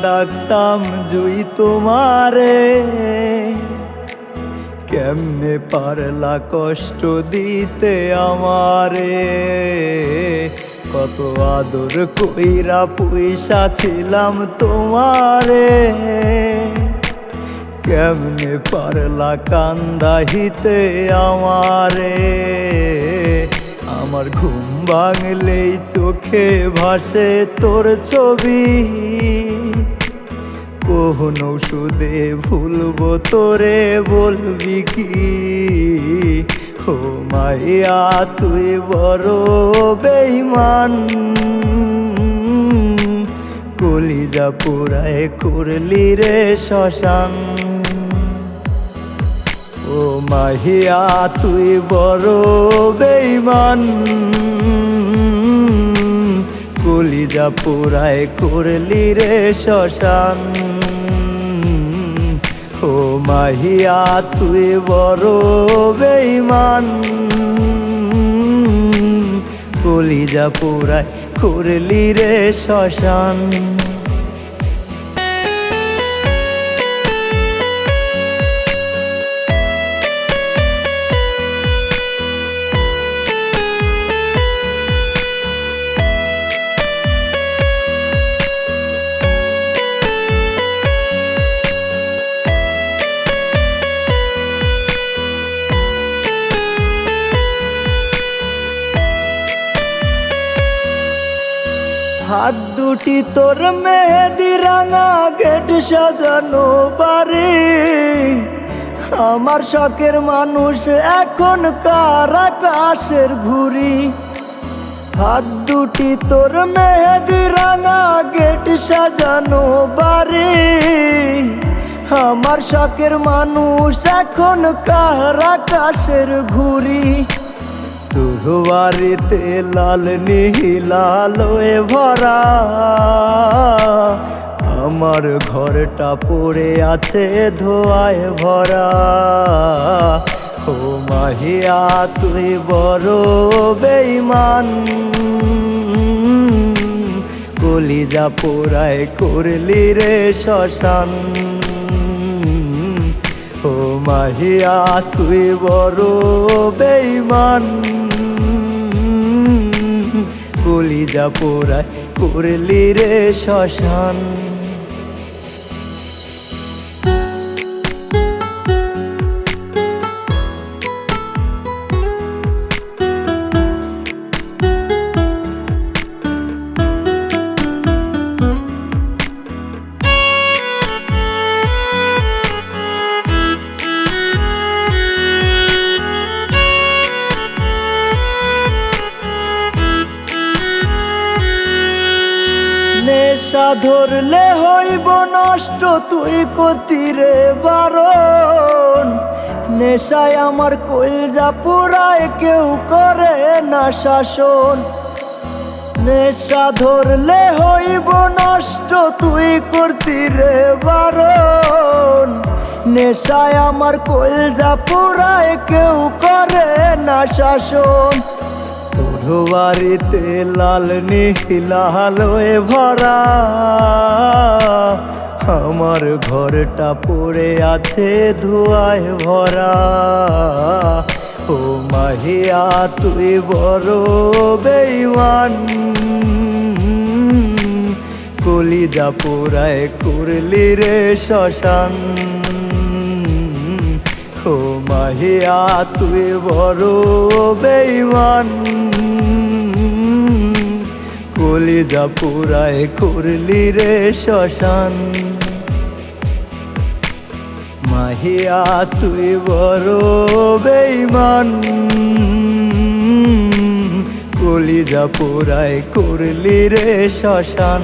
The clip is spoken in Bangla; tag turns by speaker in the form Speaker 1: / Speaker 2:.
Speaker 1: ডাকতাম জুই তোমারে, কেমনে পারলা কষ্ট দিতে আমারে। কত আদর কইরা পয়সা ছিলাম তোমারে, কেমনে পারলা কান্দাহিতে আমারে। আমার ঘুম ভাঙলেই চোখে ভাসে তোর ছবি, কোন ওষুধে ভুলবো তোরে বলবি কি। ও মাইয়া তুই বড় বেঈমান, কলিজা পুরায় করলি রে শ্মশান। ও মাহিয়া তুই বড় বেঈমান, কলিজা পুরায় করলি রে শ্মশান। ও মাহিয়া তুই বড় বেঈমান, কলিজা পুরায় করলি রে শ্মশান। হাত দুটি তোর মেহেদি রাঙা গেট সাজানো বাড়ি, আমার শখের মানুষ এখন কার আকাশের ঘুরি। হাত দুটি তোর মেহেদি রাঙা গেট সাজানো বাড়ি, আমার শখের মানুষ এখন কার আকাশের ঘুরি। তোর বাড়িতে লাল নীল আলোয় ভরা, আমার ঘরটা পড়ে আছে ধোঁয়ায় ভরা। ও মাহিয়া তুই বড় বেঈমান, কলিজা পোড়ায় করলি রে শ্মশান। ও মাহিয়া তুই বড় বেঈমান, কলিজা পোড়ায় করলি রে শ্মশান। নেশা ধরলে হইব নষ্ট তুই কতিরে বারণ, নেশায় আমার কলজা পুরায় কেউ করে না শাসন। নেশা ধরলে হইব নষ্ট তুই কতিরে বারণ, নেশায় আমার কলজা পুরায় কেউ করে না শাসন। তোর বাড়িতে লাল নীল আলোয় ভরা, আমার ঘরটা পড়ে আছে ধোঁয়ায় ভরা। ও মাহিয়া তুই বড় বেঈমান, কলিজা পোড়ায় করলি রে শ্মশান। ও মাহিয়া তুই বড় বেঈমান, কলিজা পোড়ায় করলি রে শ্মশান। মাহিয়া তুই বড় বেঈমান, কলিজা পোড়ায় করলি রে শ্মশান।